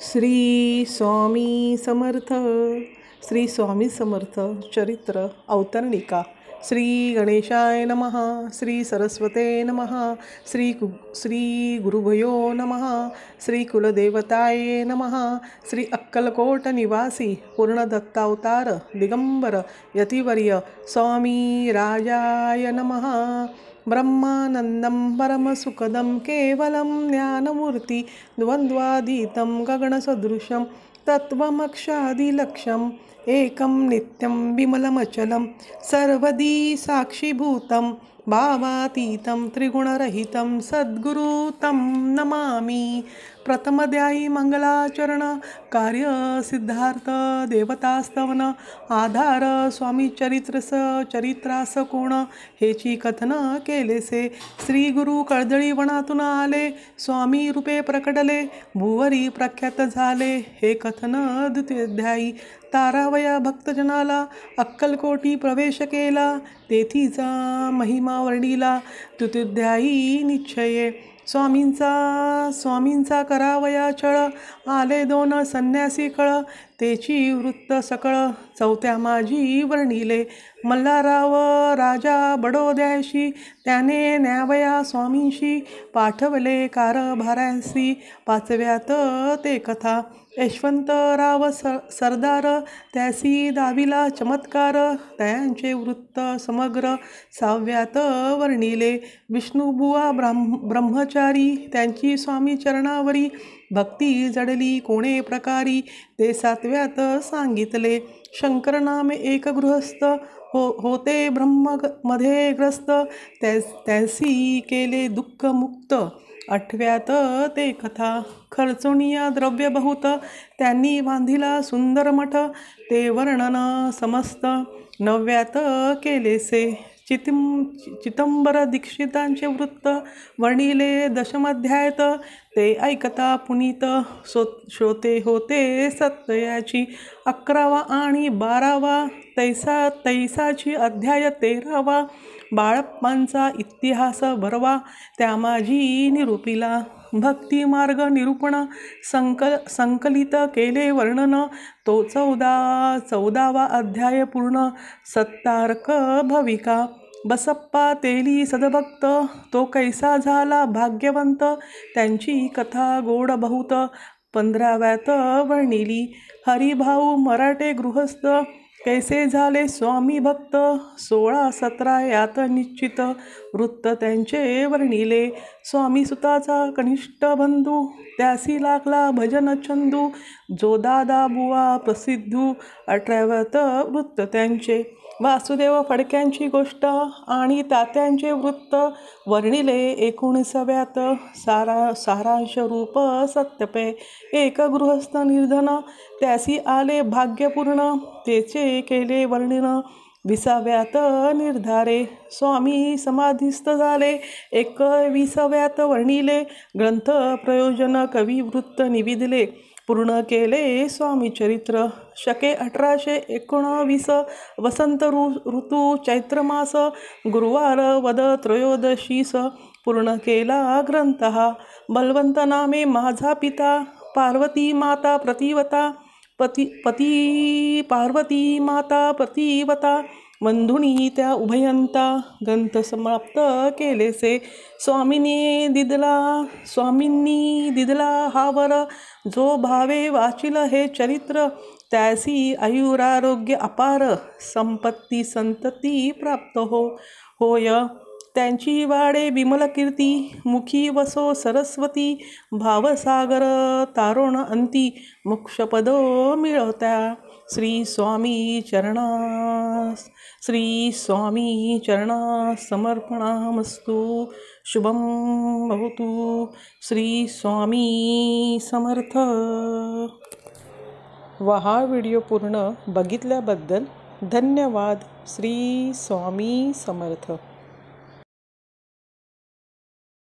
श्री स्वामी समर्थ. श्री स्वामी समर्थ चरित्र अवतरणिका. श्री गणेशाय नमः. श्री सरस्वते नमः. श्री गुरुभयो नमः. श्री कुलदेवताये नमः. श्री अक्कलकोट निवासी पूर्णदत्तावतार दिगंबर यतिवर्य स्वामी राजाय नमः. ब्रह्मानन्दं परमसुखदं केवलं ज्ञानमूर्ति द्वन्द्वातीतं गगनसदृशं तत्त्वमक्षादिलक्ष्यम् एकं नित्यं विमलमचलं सर्वदी साक्षीभूतं भावातीतं त्रिगुणरहितं सद्गुरु तं नमामि. प्रथमध्यायी मंगलाचरण. कार्य सिद्धार्थ देवतास्तवन. आधार स्वामी चरित्रास कोण हेची कथन केलेसे. श्री गुरु कळदळी वनातून आले, स्वामी रूपे प्रकटले, भुवरी प्रख्यात झाले, हे कथन द्वितीयाध्यायी. तारावया भक्तजनाला अक्कलकोटी प्रवेश केला, तेथीचा महिमा वर्णिला. तृतीयाध्यायी निश्चये. स्वामींचा करावया छळ, आले दोन संन्यासी कळ, तेची वृत्त सकळ चौथ्या माझी वर्णिले. मल्हारराव राजा बडोद्याशी, त्याने न्यावया स्वामींशी, पाठवले कारभारांसी. पाचव्यात ते कथा. यशवंतराव सरदार, त्यासी दाविला चमत्कार, त्यांचे वृत्त समग्र सहाव्यात वर्णिले. विष्णुबुवा ब्रह्मचारी, त्यांची स्वामी चरणावरी भक्ती जडली कोणे प्रकारी, ते सातव्यात सांगितले. शंकर नामे एक गृहस्थ, होते ब्रह्ममध्ये ग्रस्त, त्यांसी केले दुःख मुक्त. आठव्यात ते कथा. खर्चुनिया द्रव्य बहुत, त्यांनी बांधिला सुंदर मठ, ते वर्णन समस्त. नवव्यात केलेसे. चिदंबर दीक्षितांचे वृत्त वर्णिले दशमाध्यायात, ते ऐकता पुनीत श्रोते होते सत्ययाची. 11वा आणि 12वा तैसाची अध्याय 13वा. बाळप्पांचा इतिहास भरवा, त्या माझी निरूपिला. भक्ती मार्ग निरूपण संकलित केले वर्णन, तो 14वा अध्याय पूर्ण. सत्तार्क भविका. बसप्पा तेली सदभक्त, तो कैसा झाला भाग्यवंत, त्यांची कथा गोड बहुत. 15व्यात वर्णिली. हरिभाऊ मराठे गृहस्थ, कैसे झाले स्वामी भक्त, 16-17 यात निश्चित वृत्त त्यांचे वर्णिले. स्वामी सुताचा कनिष्ठ बंधू, त्यासी लागला भजन चंदू, जो दादा बुवा प्रसिद्धू. 18व्यात वृत्त त्यांचे. वासुदेव फडक्यांची गोष्ट आणि तात्यांचे वृत्त वर्णिले. 19व्यात सारांश रूप सत्यपे. एक गृहस्थ निर्धन, त्यासी आले भाग्यपूर्ण, तेचे केले वर्णन. 20व्यात निर्धारे. स्वामी समाधिस्थ झाले. 21व्यात वर्णिले. ग्रंथ प्रयोजन कवी वृत्त निविदले. पूर्ण केले स्वामी चरित्र. शके 1819. वसंत ऋतू चैत्रमास. गुरुवार वद त्रयोदशीस. पूर्ण केला ग्रंथ हा. बलवंत नामे माझा पिता, पार्वती माता प्रतिवता. पार्वती माता प्रतिवता, बंधुनी त्या उभयंता. ग्रंथ समाप्त केलेसे. स्वामींनी दिदला हावर, जो भावे वाचिल हे चरित्र, त्यासी आयुरारोग्य अपार, संपत्ती संतती प्राप्त होय. त्यांची वाडे विमल कीर्ती, मुखी वसो सरस्वती, भावसागर तारोण अंती, मोक्षपदो मिळवत्या. श्री स्वामी चरणा समर्पणामस्तु. शुभम भवतु. श्री स्वामी समर्थ. हा व्हिडिओ पूर्ण बघितल्याबद्दल धन्यवाद. श्री स्वामी समर्थ.